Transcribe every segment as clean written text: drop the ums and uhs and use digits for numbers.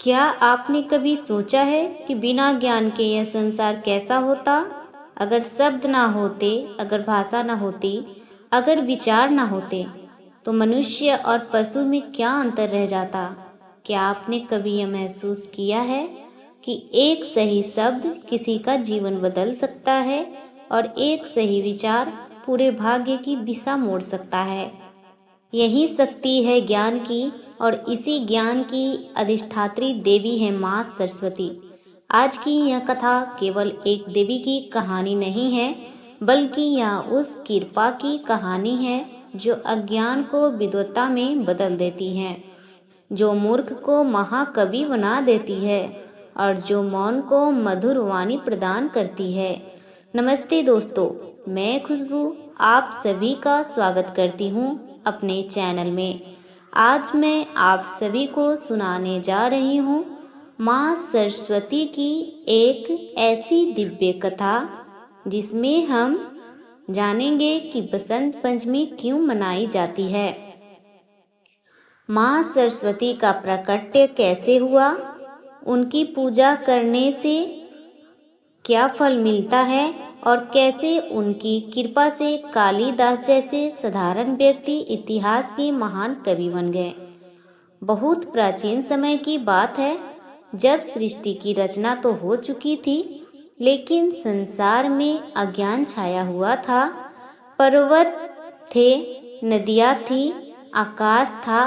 क्या आपने कभी सोचा है कि बिना ज्ञान के यह संसार कैसा होता? अगर शब्द ना होते, अगर भाषा ना होती, अगर विचार ना होते, तो मनुष्य और पशु में क्या अंतर रह जाता? क्या आपने कभी यह महसूस किया है कि एक सही शब्द किसी का जीवन बदल सकता है और एक सही विचार पूरे भाग्य की दिशा मोड़ सकता है? यही शक्ति है ज्ञान की, और इसी ज्ञान की अधिष्ठात्री देवी है माँ सरस्वती। आज की यह कथा केवल एक देवी की कहानी नहीं है, बल्कि यह उस कृपा की कहानी है जो अज्ञान को विद्वता में बदल देती है, जो मूर्ख को महाकवि बना देती है और जो मौन को मधुर वाणी प्रदान करती है। नमस्ते दोस्तों, मैं खुशबू आप सभी का स्वागत करती हूँ अपने चैनल में। आज मैं आप सभी को सुनाने जा रही हूँ माँ सरस्वती की एक ऐसी दिव्य कथा जिसमें हम जानेंगे कि बसंत पंचमी क्यों मनाई जाती है, माँ सरस्वती का प्राकट्य कैसे हुआ, उनकी पूजा करने से क्या फल मिलता है और कैसे उनकी कृपा से कालिदास जैसे साधारण व्यक्ति इतिहास के महान कवि बन गए। बहुत प्राचीन समय की बात है, जब सृष्टि की रचना तो हो चुकी थी, लेकिन संसार में अज्ञान छाया हुआ था। पर्वत थे, नदियाँ थी, आकाश था,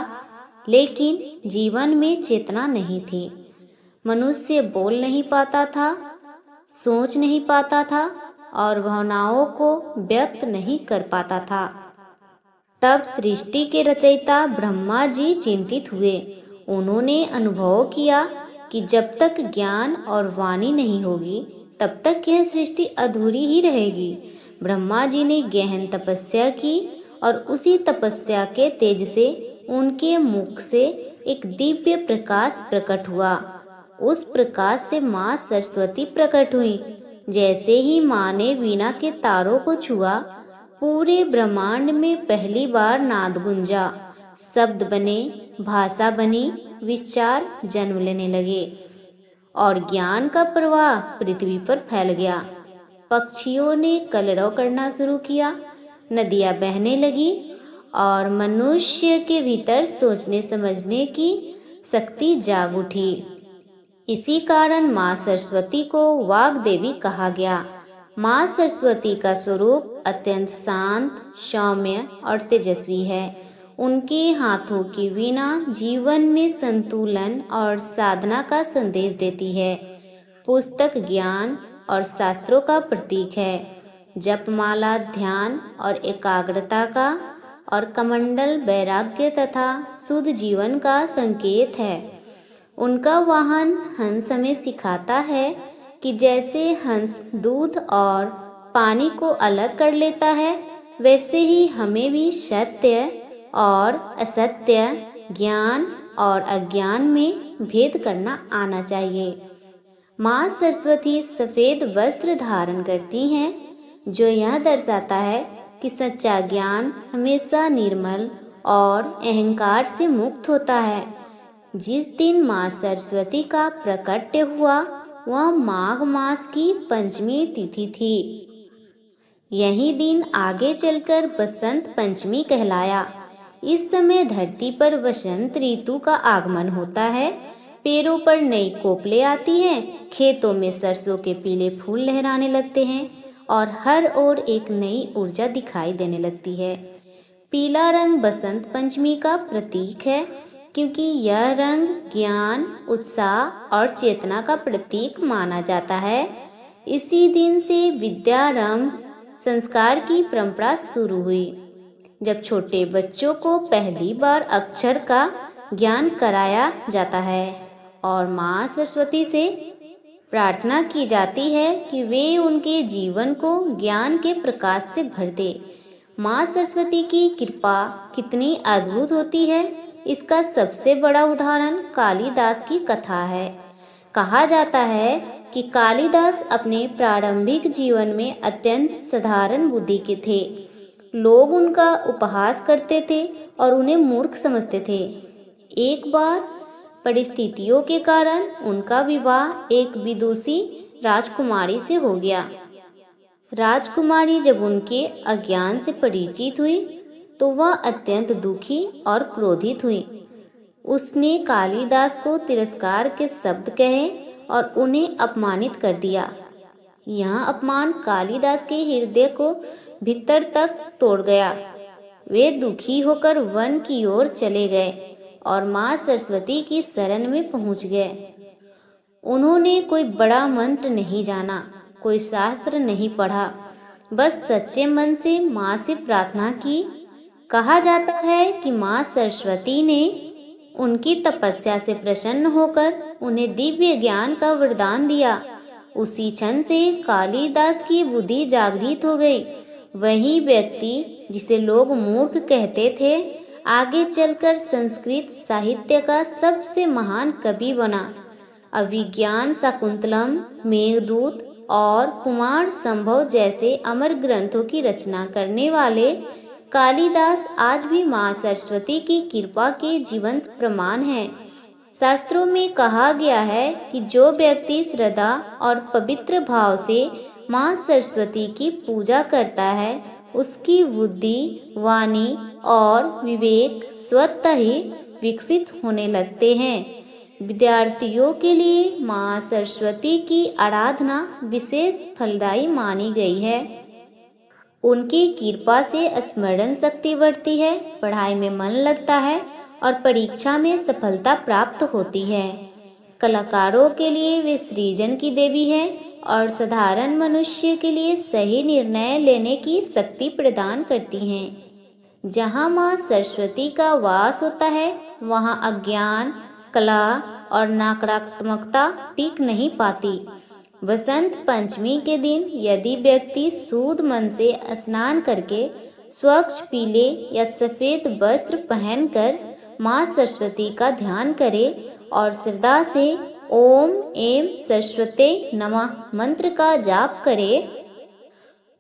लेकिन जीवन में चेतना नहीं थी। मनुष्य बोल नहीं पाता था, सोच नहीं पाता था और भावनाओं को व्यक्त नहीं कर पाता था। तब सृष्टि के रचयिता ब्रह्मा जी चिंतित हुए। उन्होंने अनुभव किया कि जब तक ज्ञान और वाणी नहीं होगी, तब तक यह सृष्टि अधूरी ही रहेगी। ब्रह्मा जी ने गहन तपस्या की और उसी तपस्या के तेज से उनके मुख से एक दिव्य प्रकाश प्रकट हुआ। उस प्रकाश से माँ सरस्वती प्रकट हुई। जैसे ही माँ ने वीणा के तारों को छुआ, पूरे ब्रह्मांड में पहली बार नाद गुंजा, शब्द बने, भाषा बनी, विचार जन्म लेने लगे और ज्ञान का प्रवाह पृथ्वी पर फैल गया। पक्षियों ने कलरव करना शुरू किया, नदियाँ बहने लगी और मनुष्य के भीतर सोचने समझने की शक्ति जाग उठी। इसी कारण माँ सरस्वती को वाग देवी कहा गया। माँ सरस्वती का स्वरूप अत्यंत शांत, सौम्य और तेजस्वी है। उनके हाथों की वीणा जीवन में संतुलन और साधना का संदेश देती है। पुस्तक ज्ञान और शास्त्रों का प्रतीक है। जपमाला ध्यान और एकाग्रता का और कमंडल वैराग्य तथा शुद्ध जीवन का संकेत है। उनका वाहन हंस हमें सिखाता है कि जैसे हंस दूध और पानी को अलग कर लेता है, वैसे ही हमें भी सत्य और असत्य, ज्ञान और अज्ञान में भेद करना आना चाहिए। माँ सरस्वती सफेद वस्त्र धारण करती हैं, जो यह दर्शाता है कि सच्चा ज्ञान हमेशा निर्मल और अहंकार से मुक्त होता है। जिस दिन माँ सरस्वती का प्राकट्य हुआ, वह माघ मास की पंचमी तिथि थी। यही दिन आगे चलकर बसंत पंचमी कहलाया। इस समय धरती पर वसंत ऋतु का आगमन होता है। पेड़ों पर नई कोपलें आती हैं, खेतों में सरसों के पीले फूल लहराने लगते हैं और हर ओर एक नई ऊर्जा दिखाई देने लगती है। पीला रंग बसंत पंचमी का प्रतीक है, क्योंकि यह रंग ज्ञान, उत्साह और चेतना का प्रतीक माना जाता है। इसी दिन से विद्यारंभ संस्कार की परंपरा शुरू हुई, जब छोटे बच्चों को पहली बार अक्षर का ज्ञान कराया जाता है और माँ सरस्वती से प्रार्थना की जाती है कि वे उनके जीवन को ज्ञान के प्रकाश से भर दे। माँ सरस्वती की कृपा कितनी अद्भुत होती है, इसका सबसे बड़ा उदाहरण कालिदास की कथा है। कहा जाता है कि कालिदास अपने प्रारंभिक जीवन में अत्यंत साधारण बुद्धि के थे। लोग उनका उपहास करते थे और उन्हें मूर्ख समझते थे। एक बार परिस्थितियों के कारण उनका विवाह एक विदुषी राजकुमारी से हो गया। राजकुमारी जब उनके अज्ञान से परिचित हुई तो वह अत्यंत दुखी और क्रोधित हुई। उसने कालिदास को तिरस्कार के शब्द कहे और उन्हें अपमानित कर दिया। यह अपमान कालिदास के हृदय को भीतर तक तोड़ गया। वे दुखी होकर वन की ओर चले गए और मां सरस्वती की शरण में पहुंच गए। उन्होंने कोई बड़ा मंत्र नहीं जाना, कोई शास्त्र नहीं पढ़ा, बस सच्चे मन से मां से प्रार्थना की। कहा जाता है कि मां सरस्वती ने उनकी तपस्या से प्रसन्न होकर उन्हें दिव्य ज्ञान का वरदान दिया। उसी क्षण से कालिदास की बुद्धि जागृत हो गई। वही व्यक्ति जिसे लोग मूर्ख कहते थे, आगे चलकर संस्कृत साहित्य का सबसे महान कवि बना। अभिज्ञान शाकुंतलम, मेघदूत और कुमार संभव जैसे अमर ग्रंथों की रचना करने वाले कालिदास आज भी मां सरस्वती की कृपा के जीवंत प्रमाण हैं। शास्त्रों में कहा गया है कि जो व्यक्ति श्रद्धा और पवित्र भाव से मां सरस्वती की पूजा करता है, उसकी बुद्धि, वाणी और विवेक स्वतः ही विकसित होने लगते हैं। विद्यार्थियों के लिए मां सरस्वती की आराधना विशेष फलदायी मानी गई है। उनकी कृपा से स्मरण शक्ति बढ़ती है, पढ़ाई में मन लगता है और परीक्षा में सफलता प्राप्त होती है। कलाकारों के लिए वे सृजन की देवी है और साधारण मनुष्य के लिए सही निर्णय लेने की शक्ति प्रदान करती हैं। जहाँ माँ सरस्वती का वास होता है, वहाँ अज्ञान, कला और नकारात्मकता टिक नहीं पाती। बसंत पंचमी के दिन यदि व्यक्ति शुद्ध मन से स्नान करके स्वच्छ पीले या सफेद वस्त्र पहनकर माँ सरस्वती का ध्यान करे और श्रद्धा से ओम ऐं सरस्वते नमः मंत्र का जाप करे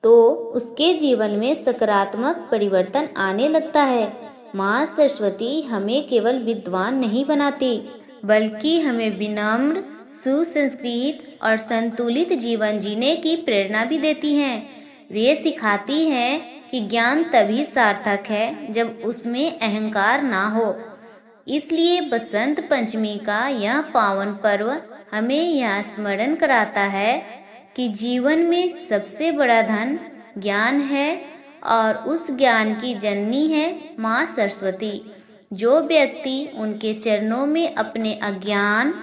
तो उसके जीवन में सकारात्मक परिवर्तन आने लगता है। माँ सरस्वती हमें केवल विद्वान नहीं बनाती, बल्कि हमें विनम्र, सुसंस्कृत और संतुलित जीवन जीने की प्रेरणा भी देती हैं। वे सिखाती हैं कि ज्ञान तभी सार्थक है जब उसमें अहंकार ना हो। इसलिए बसंत पंचमी का यह पावन पर्व हमें यह स्मरण कराता है कि जीवन में सबसे बड़ा धन ज्ञान है और उस ज्ञान की जननी है माँ सरस्वती। जो व्यक्ति उनके चरणों में अपने अज्ञान,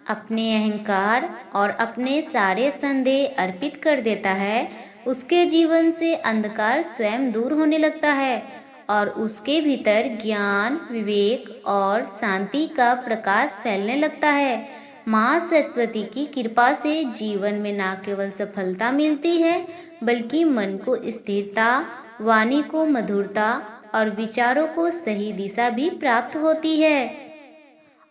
अपने अहंकार और अपने सारे संदेह अर्पित कर देता है, उसके जीवन से अंधकार स्वयं दूर होने लगता है और उसके भीतर ज्ञान, विवेक और शांति का प्रकाश फैलने लगता है। माँ सरस्वती की कृपा से जीवन में न केवल सफलता मिलती है, बल्कि मन को स्थिरता, वाणी को मधुरता और विचारों को सही दिशा भी प्राप्त होती है।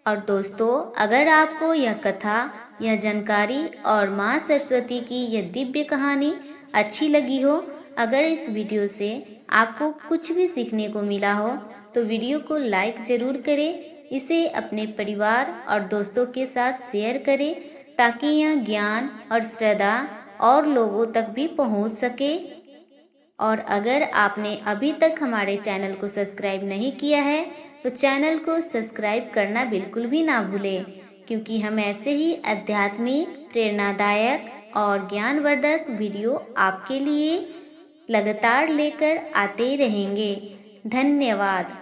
और दोस्तों, अगर आपको यह कथा, यह जानकारी और माँ सरस्वती की यह दिव्य कहानी अच्छी लगी हो, अगर इस वीडियो से आपको कुछ भी सीखने को मिला हो, तो वीडियो को लाइक ज़रूर करें। इसे अपने परिवार और दोस्तों के साथ शेयर करें ताकि यह ज्ञान और श्रद्धा और लोगों तक भी पहुंच सके। और अगर आपने अभी तक हमारे चैनल को सब्सक्राइब नहीं किया है, तो चैनल को सब्सक्राइब करना बिल्कुल भी ना भूलें, क्योंकि हम ऐसे ही आध्यात्मिक, प्रेरणादायक और ज्ञानवर्धक वीडियो आपके लिए लगातार लेकर आते रहेंगे। धन्यवाद।